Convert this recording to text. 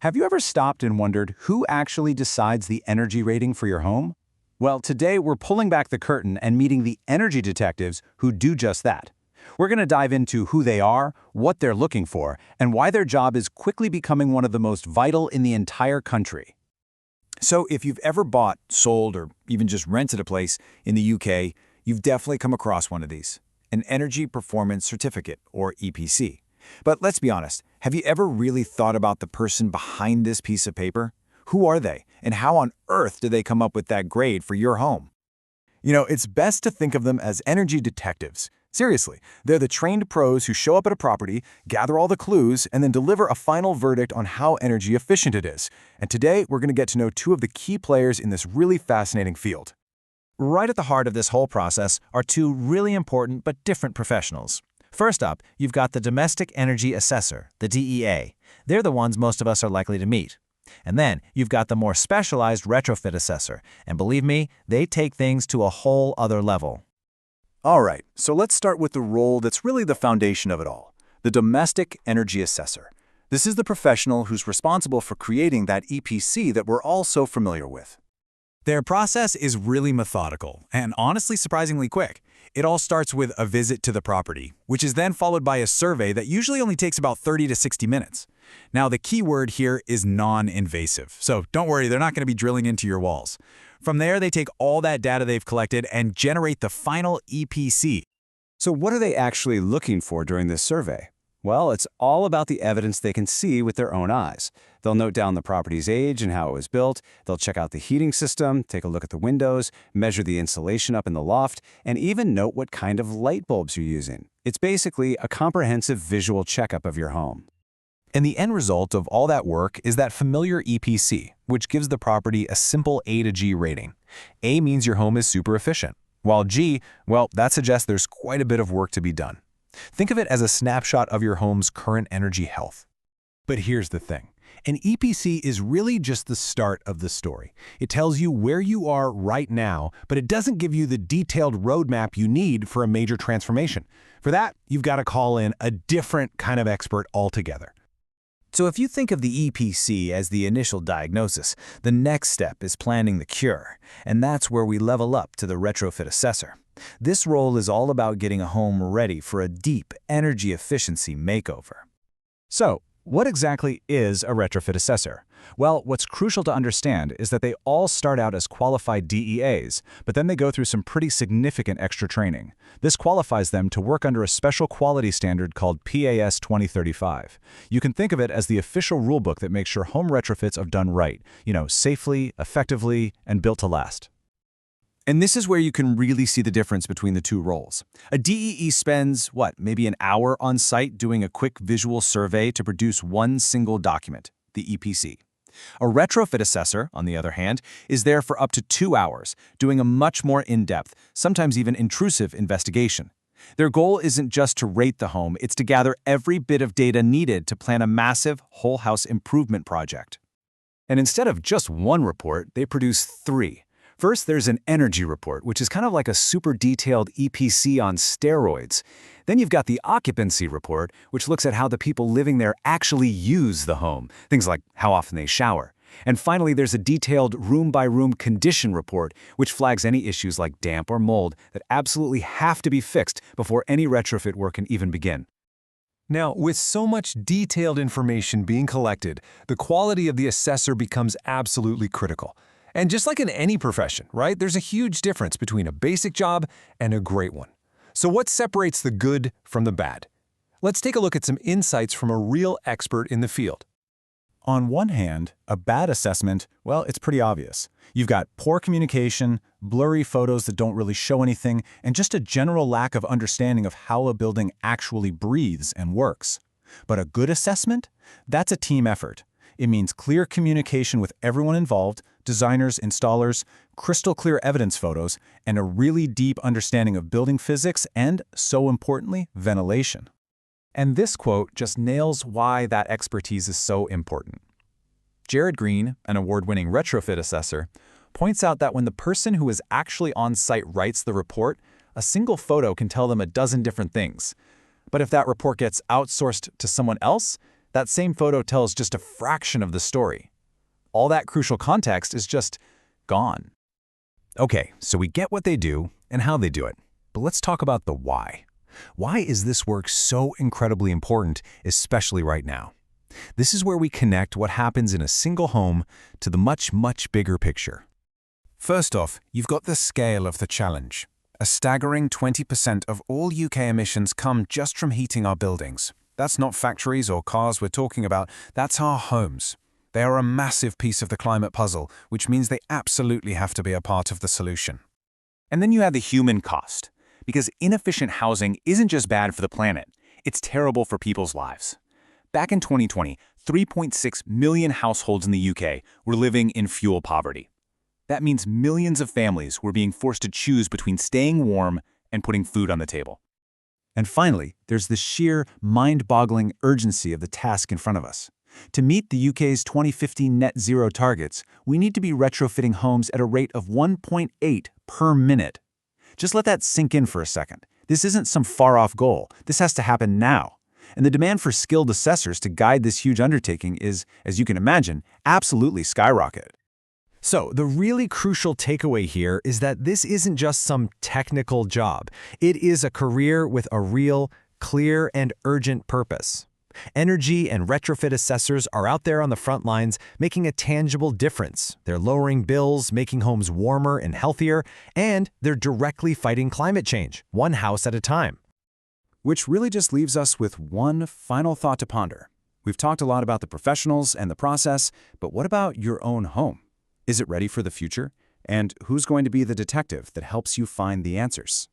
Have you ever stopped and wondered who actually decides the energy rating for your home? Well, today we're pulling back the curtain and meeting the energy detectives who do just that. We're going to dive into who they are, what they're looking for, and why their job is quickly becoming one of the most vital in the entire country. So if you've ever bought, sold, or even just rented a place in the UK, you've definitely come across one of these, an Energy Performance Certificate, or EPC. But let's be honest, have you ever really thought about the person behind this piece of paper? Who are they, and how on earth do they come up with that grade for your home? It's best to think of them as energy detectives. Seriously, they're the trained pros who show up at a property, gather all the clues, and then deliver a final verdict on how energy efficient it is. And today, we're going to get to know two of the key players in this really fascinating field. Right at the heart of this whole process are two really important but different professionals. First up, you've got the Domestic Energy Assessor, the DEA. They're the ones most of us are likely to meet. And then you've got the more specialized Retrofit Assessor, and believe me, they take things to a whole other level. All right, so let's start with the role that's really the foundation of it all, the Domestic Energy Assessor. This is the professional who's responsible for creating that EPC that we're all so familiar with. Their process is really methodical and honestly surprisingly quick. It all starts with a visit to the property, which is then followed by a survey that usually only takes about 30 to 60 minutes. Now, the key word here is non-invasive, so don't worry, they're not going to be drilling into your walls. From there, they take all that data they've collected and generate the final EPC. So what are they actually looking for during this survey? Well, it's all about the evidence they can see with their own eyes. They'll note down the property's age and how it was built, they'll check out the heating system, take a look at the windows, measure the insulation up in the loft, and even note what kind of light bulbs you're using. It's basically a comprehensive visual checkup of your home. And the end result of all that work is that familiar EPC, which gives the property a simple A to G rating. A means your home is super efficient, while G, well, that suggests there's quite a bit of work to be done. Think of it as a snapshot of your home's current energy health. But here's the thing. An EPC is really just the start of the story. It tells you where you are right now, but it doesn't give you the detailed roadmap you need for a major transformation. For that, you've got to call in a different kind of expert altogether. So if you think of the EPC as the initial diagnosis, the next step is planning the cure, and that's where we level up to the Retrofit Assessor. This role is all about getting a home ready for a deep energy efficiency makeover. So, what exactly is a retrofit assessor? Well, what's crucial to understand is that they all start out as qualified DEAs, but then they go through some pretty significant extra training. This qualifies them to work under a special quality standard called PAS 2035. You can think of it as the official rulebook that makes sure home retrofits are done right, safely, effectively, and built to last. And this is where you can really see the difference between the two roles. A DEE spends, maybe an hour on site doing a quick visual survey to produce one single document, the EPC. A retrofit assessor, on the other hand, is there for up to 2 hours, doing a much more in-depth, sometimes even intrusive investigation. Their goal isn't just to rate the home, it's to gather every bit of data needed to plan a massive whole-house improvement project. And instead of just one report, they produce 3. First, there's an energy report, which is kind of like a super detailed EPC on steroids. Then you've got the occupancy report, which looks at how the people living there actually use the home, things like how often they shower. And finally, there's a detailed room-by-room condition report, which flags any issues like damp or mold that absolutely have to be fixed before any retrofit work can even begin. Now, with so much detailed information being collected, the quality of the assessor becomes absolutely critical. And just like in any profession, right, there's a huge difference between a basic job and a great one. So what separates the good from the bad? Let's take a look at some insights from a real expert in the field. On one hand, a bad assessment, well, it's pretty obvious. You've got poor communication, blurry photos that don't really show anything, and just a general lack of understanding of how a building actually breathes and works. But a good assessment? That's a team effort. It means clear communication with everyone involved, designers, installers, crystal clear evidence photos, and a really deep understanding of building physics and, so importantly, ventilation. And this quote just nails why that expertise is so important. Jared Green, an award-winning retrofit assessor, points out that when the person who is actually on site writes the report, a single photo can tell them a dozen different things. But if that report gets outsourced to someone else, that same photo tells just a fraction of the story. All that crucial context is just gone. Okay, so we get what they do and how they do it. But let's talk about the why. Why is this work so incredibly important, especially right now? This is where we connect what happens in a single home to the much, much bigger picture. First off, you've got the scale of the challenge. A staggering 20% of all UK emissions come just from heating our buildings. That's not factories or cars we're talking about, that's our homes. They are a massive piece of the climate puzzle, which means they absolutely have to be a part of the solution. And then you add the human cost, because inefficient housing isn't just bad for the planet, it's terrible for people's lives. Back in 2020, 3.6 million households in the UK were living in fuel poverty. That means millions of families were being forced to choose between staying warm and putting food on the table. And finally, there's the sheer, mind-boggling urgency of the task in front of us. To meet the UK's 2050 net zero targets, we need to be retrofitting homes at a rate of 1.8 per minute. Just let that sink in for a second. This isn't some far-off goal. This has to happen now. And the demand for skilled assessors to guide this huge undertaking is, as you can imagine, absolutely skyrocketed. So, the really crucial takeaway here is that this isn't just some technical job. It is a career with a real, clear, and urgent purpose. Energy and retrofit assessors are out there on the front lines making a tangible difference. They're lowering bills, making homes warmer and healthier, and they're directly fighting climate change, one house at a time. Which really just leaves us with one final thought to ponder. We've talked a lot about the professionals and the process, but what about your own home? Is it ready for the future? And who's going to be the detective that helps you find the answers?